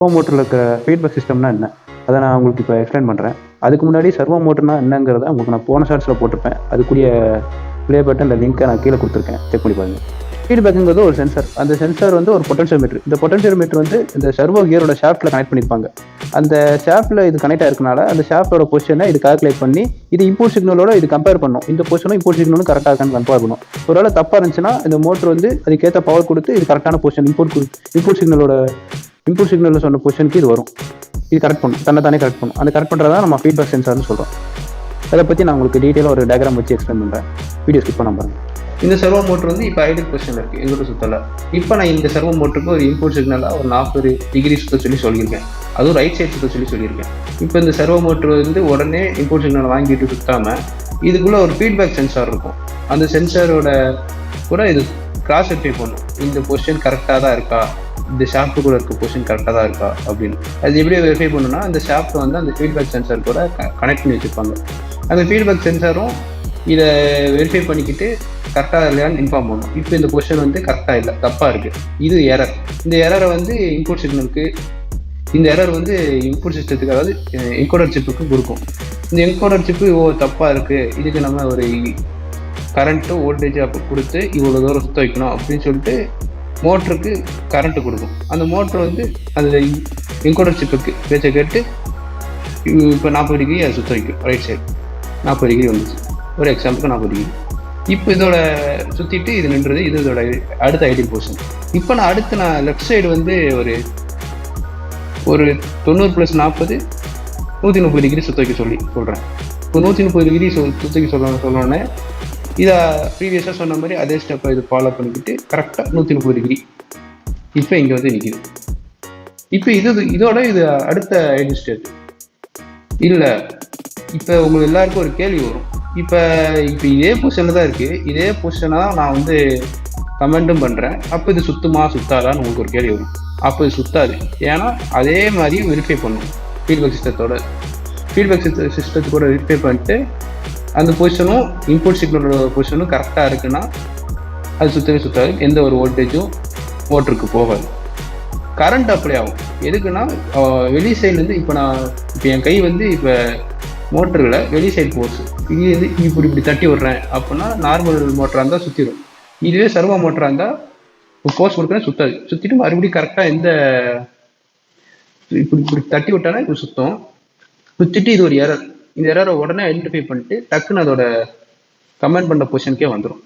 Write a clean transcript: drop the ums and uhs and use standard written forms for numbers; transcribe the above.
Servo மோட்டரில் இருக்கிற feedback சிஸ்டம்னா என்ன, அதை நான் உங்களுக்கு இப்போ எக்ஸ்பிளைன் பண்ணுறேன். அதுக்கு முன்னாடி சர்வோ மோட்டர்னா என்னங்கிறத உங்களுக்கு நான் போன ஷார்ட்ஸில் போட்டிருப்பேன். அதுக்குரிய ப்ளே பட்டன் இந்த லிங்க்கை நான் கீழே கொடுத்துருக்கேன், செக் பண்ணி பாருங்கள். ஃபீட்பேக்குங்கிறது ஒரு சென்சார். அந்த சென்சார் வந்து ஒரு பொட்டன்ஷியல் மீட்டர். இந்த பொட்டன்ஷியல் மீட்டர் வந்து இந்த சர்வோ கியரோட ஷாஃப்ட்டில் கனெக்ட் பண்ணியிருப்பாங்க. அந்த ஷாஃப்ட்டில் இது கனெக்ட் ஆயிருக்கனால அந்த ஷாஃப்ட்டோட பொசிஷனை இது கால்குலேட் பண்ணி இது இன்புட் சிக்னலோட இது கம்பேர் பண்ணும். இந்த பொசிஷனும் இன்புட் சிக்னலும் கரெக்டாக இருக்கான்னு கம்பேர் பண்ணும். ஒருவேளை தப்பாக இருந்துச்சுன்னா இந்த மோட்டர் வந்து அதுக்கேற்ற பவர் கொடுத்து இது கரெக்டான பொசிஷன் இன்புட் சிக்னலில் சொன்ன பொசிஷனுக்கு இது வரும். இது கரெக்ட் பண்ணும், தானே கரெக்ட் பண்ணும். அந்த கரெக்ட் பண்ணுறதா நம்ம ஃபீட்பேக் சென்சார்னு சொல்கிறோம். அதை பற்றி நான் உங்களுக்கு டீட்டெயிலாக ஒரு டயக்ராம் வச்சு எக்ஸ்பிளைன் பண்ணுறேன். வீடியோ ஸ்கிப் பண்ண பாருங்க. இந்த சர்வோ மோட்டர் வந்து இப்போ ஐடியல் பொசிஷனில் இருக்குது, எங்கிட்ட சுற்றலை. இப்போ நான் இந்த சர்வோ மோட்டருக்கு ஒரு இன்புட் சிக்னலாக ஒரு 40 டிகிரி சுற்ற சொல்லியிருக்கேன். அதுவும் ரைட் சைட் சுற்ற சொல்லியிருக்கேன். இப்போ இந்த சர்வோ மோட்டர் வந்து உடனே இன்புட் சிக்னல் வாங்கிட்டு சுற்றாமல் இதுக்குள்ளே ஒரு ஃபீட்பேக் சென்சார் இருக்கும். அந்த சென்சாரோட கூட இது கிராஸ் வெரிஃபை பண்ணும், இந்த பொசிஷன் கரெக்டாக தான் இருக்கா, இந்த ஷாஃப்ட்டு கூட இருக்க பொசிஷன் கரெக்டாக தான் இருக்கா அப்படின்னு. அது எப்படி வெரிஃபை பண்ணுன்னா, அந்த ஷாஃப்ட்டை வந்து அந்த ஃபீட்பேக் சென்சார் கூட கனெக்ட் பண்ணி வச்சுருப்பாங்க. அந்த ஃபீட்பேக் சென்சாரும் இதை வெரிஃபை பண்ணிக்கிட்டு கரெக்டாக இல்லையான்னு இன்ஃபார்ம் பண்ணும். இப்போ இந்த பொசிஷன் வந்து கரெக்டாக இல்லை, தப்பாக இருக்குது, இது எரர். இந்த எரரை வந்து இன்புட் சிக்னலுக்கு, இந்த எரர் வந்து இன்புட் சிஸ்டத்துக்கு, அதாவது என்கோடர் சிப்புக்கு கொடுக்கும். இந்த என்கோடர் சிப்பு தப்பாக இருக்குது, இதுக்கு நம்ம ஒரு கரண்ட்டு வோல்டேஜ் அப்போ கொடுத்து இவ்வளோ தூரம் சுற்ற வைக்கணும் அப்படின்னு சொல்லிட்டு மோட்டருக்கு கரண்ட்டு கொடுக்கும். அந்த மோட்ரு வந்து அந்த என்கோடர் சிப்புக்கு பேச்சை கேட்டு இப்போ 40 டிகிரி அதை சுற்ற வைக்கும். ரைட் சைடு 40 டிகிரி வந்துச்சு, ஒரு எக்ஸாம்பிளுக்கு 40 டிகிரி. இப்போ இதோட சுற்றிட்டு இது நின்றது, இது இதோட அடுத்த ஐடியல் பொசிஷன். இப்போ நான் லெஃப்ட் சைடு வந்து ஒரு 90 + 40 130 டிகிரி சுற்ற வைக்க சொல்கிறேன். இப்போ 130 டிகிரி சுற்ற வைக்க சொல்லணுன்னே இதை ப்ரீவியஸாக சொன்ன மாதிரி அதே ஸ்டெப்பை இது ஃபாலோ பண்ணிக்கிட்டு கரெக்டாக 130 டிகிரி இப்போ இங்கே வந்து நிற்கிது. இப்போ இதோட இது அடுத்த ஐடியல் ஸ்டேட் இல்லை. இப்போ உங்களுக்கு எல்லாருக்கும் ஒரு கேள்வி வரும், இப்போ இதே பொசிஷனில் தான் இருக்குது, இதே பொசிஷனாக தான் நான் வந்து கமெண்ட்டும் பண்ணுறேன், அப்போ இது சுத்தமாக சுத்தாதான்னு உங்களுக்கு ஒரு கேள்வி வரும். அப்போ இது சுத்தாது, ஏன்னா அதே மாதிரி வெரிஃபை பண்ணும். ஃபீட்பேக் சிஸ்டத்தோட வெரிஃபை பண்ணிட்டு அந்த பொசிஷனும் இன்புட் சிக்னலோட பொசிஷனும் கரெக்டாக இருக்குன்னா அது சுற்றவே சுற்றாது, எந்த ஒரு வோல்டேஜும் மோட்டருக்கு போகாது. கரண்ட் அப்ளை ஆகும். எதுக்குன்னா வெளி சைட்லேருந்து இப்போ என் கை வந்து இப்போ மோட்டரில் வெளி சைடு ஃபோர்ஸ், இது வந்து இப்படி தட்டி விட்றேன் அப்படின்னா நார்மல் மோட்டராக இருந்தால் சுற்றிடும். இதுவே சர்வோ மோட்டராக இருந்தால் ஃபோர்ஸ் கொடுக்குறேன் சுற்றாது. சுற்றிட்டு மறுபடியும் கரெக்டாக இப்படி தட்டி விட்டானா இப்போ சுத்தம். சுற்றிட்டு இது ஒரு எரர். இந்த எரரை உடனே ஐடென்டிஃபை பண்ணிட்டு டக்குன்னு அதோட கமெண்ட் பண்ண பொசிஷனுக்கே வந்துடும்.